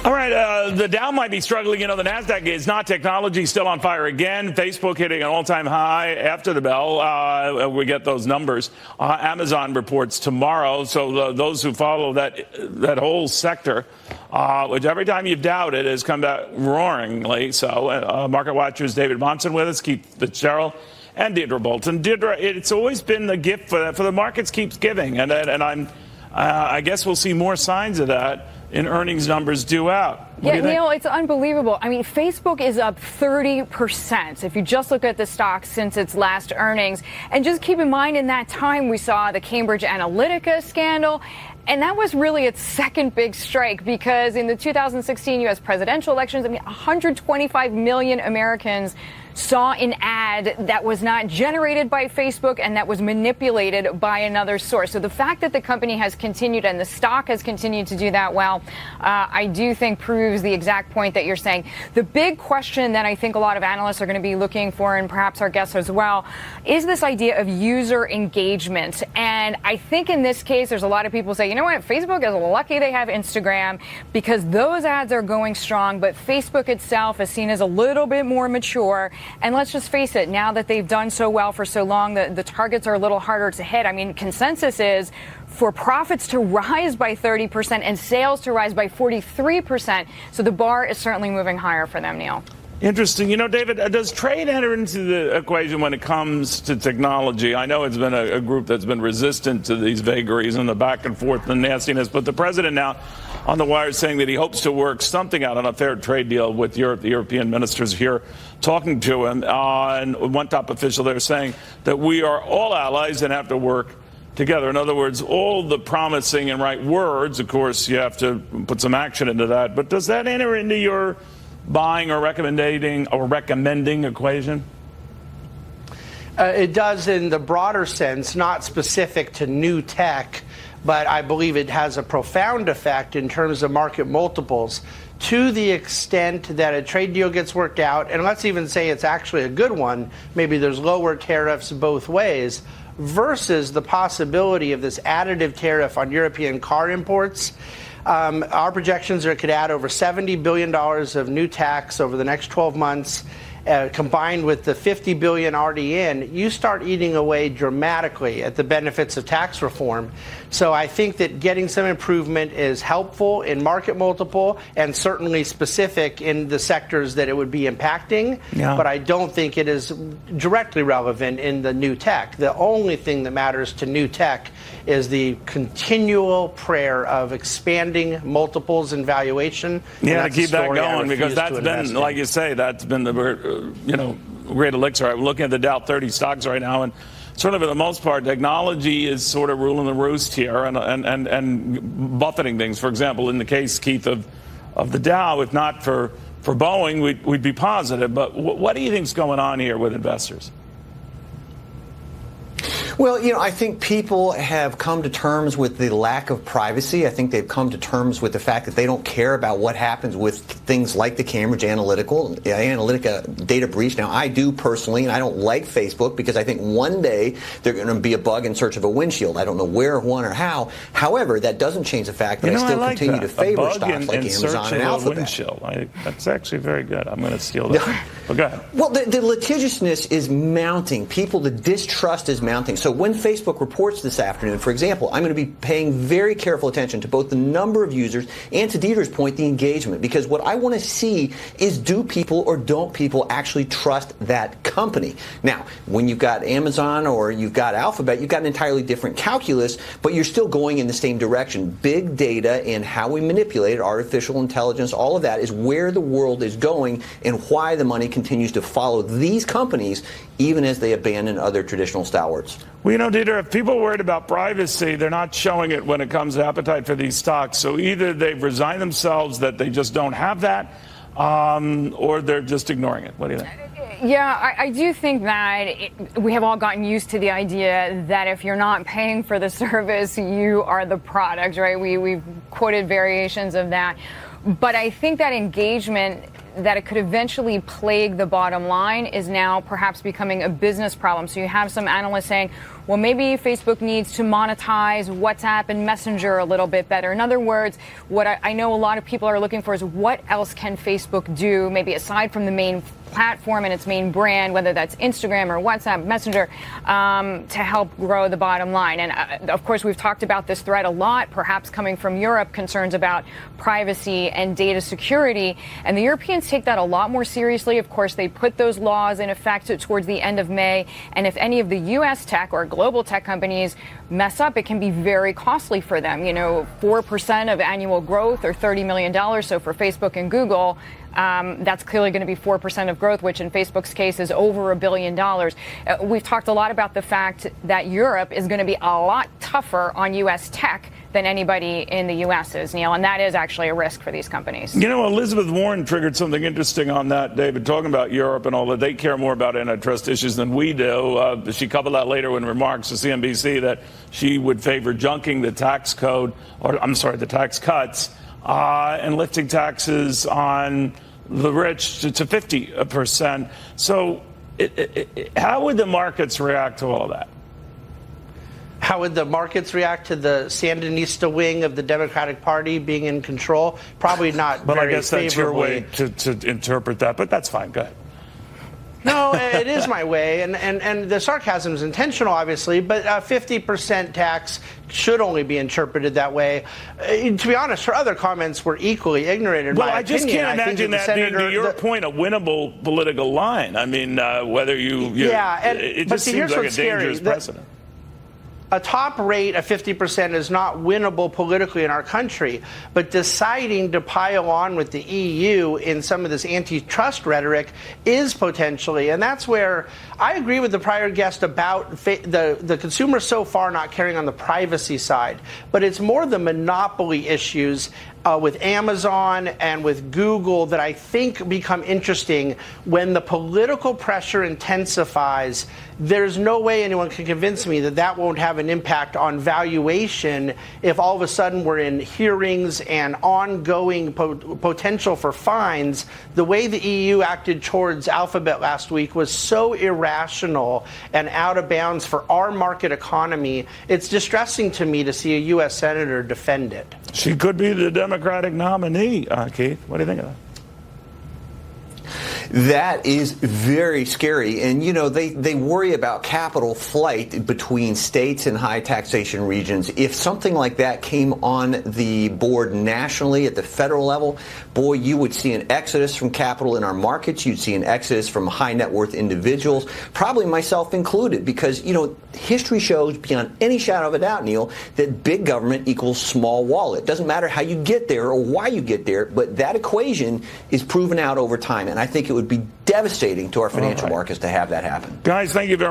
All right, the Dow might be struggling. The NASDAQ is not. Technology still on fire again. Facebook hitting an all-time high after the bell. We get those numbers. Amazon reports tomorrow. So those who follow that whole sector, which every time you've doubted has come back roaringly. So Market Watcher's David Bahnsen with us, Keith Fitzgerald, and Deirdre Bolton. Deirdre, it's always been the gift for the markets keeps giving, and I guess we'll see more signs of that in earnings numbers due out. Yeah, Neil, it's unbelievable. I mean, Facebook is up 30% if you just look at the stock since its last earnings. And just keep in mind, in that time, we saw the Cambridge Analytica scandal. And that was really its second big strike, because in the 2016 U.S. presidential elections, 125 million Americans saw an ad that was not generated by Facebook and that was manipulated by another source. So the fact that the company has continued and the stock has continued to do that well, I do think proves the exact point that you're saying. The big question that I think a lot of analysts are going to be looking for, and perhaps our guests as well, is this idea of user engagement. And I think in this case, there's a lot of people say, you know what, Facebook is lucky they have Instagram because those ads are going strong, but Facebook itself is seen as a little bit more mature. And let's just face it, now that they've done so well for so long, the targets are a little harder to hit. I mean, consensus is for profits to rise by 30% and sales to rise by 43%. So the bar is certainly moving higher for them, Neil. Interesting. David, does trade enter into the equation when it comes to technology? I know it's been a group that's been resistant to these vagaries and the back and forth and nastiness, but the president now on the wire is saying that he hopes to work something out on a fair trade deal with Europe. The European ministers here talking to him, and one top official there saying that we are all allies and have to work together. In other words, all the promising and right words, of course, you have to put some action into that. But does that enter into your buying or recommending equation? It does in the broader sense, not specific to new tech, but I believe it has a profound effect in terms of market multiples to the extent that a trade deal gets worked out, and let's even say it's actually a good one, maybe there's lower tariffs both ways, versus the possibility of this additive tariff on European car imports. Our projections are it could add over $70 billion of new tax over the next 12 months. Combined with the $50 billion already in, you start eating away dramatically at the benefits of tax reform. So I think that getting some improvement is helpful in market multiple and certainly specific in the sectors that it would be impacting. Yeah. But I don't think it is directly relevant in the new tech. The only thing that matters to new tech is the continual prayer of expanding multiples and valuation. Yeah, to keep that going, because that's been, like you say, that's been the great elixir. I'm looking at the Dow 30 stocks right now, and sort of for the most part, technology is sort of ruling the roost here and buffeting things. For example, in the case, Keith, of the Dow, if not for Boeing, we'd be positive. But what do you think's going on here with investors? Well, I think people have come to terms with the lack of privacy. I think they've come to terms with the fact that they don't care about what happens with things like the Cambridge Analytica data breach. Now, I do personally, and I don't like Facebook because I think one day they're going to be a bug in search of a windshield. I don't know where, when, or how. However, that doesn't change the fact that I still continue to favor stocks like Amazon and Alphabet. Windshield. That's actually very good. I'm going to steal that. But go ahead. Well, the litigiousness is mounting. The distrust is mounting. So when Facebook reports this afternoon, for example, I'm going to be paying very careful attention to both the number of users and, to Deirdre's point, the engagement. Because what I want to see is, do people or don't people actually trust that company? Now, when you've got Amazon or you've got Alphabet, you've got an entirely different calculus, but you're still going in the same direction. Big data and how we manipulate it, artificial intelligence, all of that is where the world is going and why the money continues to follow these companies even as they abandon other traditional stalwarts. Well, Dieter, if people are worried about privacy, they're not showing it when it comes to appetite for these stocks. So either they've resigned themselves that they just don't have that, or they're just ignoring it. What do you think? Yeah, I do think that we have all gotten used to the idea that if you're not paying for the service, you are the product, right? We've quoted variations of that. But I think that engagement, that it could eventually plague the bottom line, is now perhaps becoming a business problem. So you have some analysts saying, well, maybe Facebook needs to monetize WhatsApp and Messenger a little bit better. In other words, what I know a lot of people are looking for is what else can Facebook do, maybe aside from the main platform and its main brand, whether that's Instagram or WhatsApp, Messenger, to help grow the bottom line. And of course, we've talked about this threat a lot, perhaps coming from Europe, concerns about privacy and data security. And the Europeans take that a lot more seriously. Of course, they put those laws in effect towards the end of May. And if any of the U.S. tech or global tech companies mess up, it can be very costly for them. 4% of annual growth or $30 million. So for Facebook and Google, that's clearly going to be 4% of growth, which in Facebook's case is over $1 billion. We've talked a lot about the fact that Europe is going to be a lot tougher on U.S. tech than anybody in the U.S. is, Neil, and that is actually a risk for these companies. Elizabeth Warren triggered something interesting on that, David, talking about Europe and all that. They care more about antitrust issues than we do. She coupled that later in remarks to CNBC that she would favor junking the tax code, the tax cuts, and lifting taxes on the rich to 50%. So how would the markets react to all of that? How would the markets react to the Sandinista wing of the Democratic Party being in control? Probably not But very I guess that's favorably. your way to interpret that, but that's fine. Go ahead. No, it is my way, and the sarcasm is intentional, obviously, but a 50% tax should only be interpreted that way. To be honest, her other comments were equally ignorant in my opinion. Well, I just can't imagine that being, to your point, a winnable political line. I mean, whether it just seems like a dangerous precedent. A top rate of 50% is not winnable politically in our country, but deciding to pile on with the EU in some of this antitrust rhetoric is potentially, and that's where I agree with the prior guest about the consumer so far not carrying on the privacy side, but it's more the monopoly issues with Amazon and with Google that I think become interesting when the political pressure intensifies. There's no way anyone can convince me that that won't have an impact on valuation if all of a sudden we're in hearings and ongoing potential for fines. The way the EU acted towards Alphabet last week was so irrational and out of bounds for our market economy. It's distressing to me to see a U.S. senator defend it. She could be the Democratic nominee, Keith. What do you think of that? That is very scary. And, they worry about capital flight between states and high taxation regions. If something like that came on the board nationally at the federal level, boy, you would see an exodus from capital in our markets. You'd see an exodus from high net worth individuals, probably myself included, because, history shows beyond any shadow of a doubt, Neil, that big government equals small wallet. Doesn't matter how you get there or why you get there, but that equation is proven out over time. And I think it would be devastating to our financial markets to have that happen. Guys, thank you very much.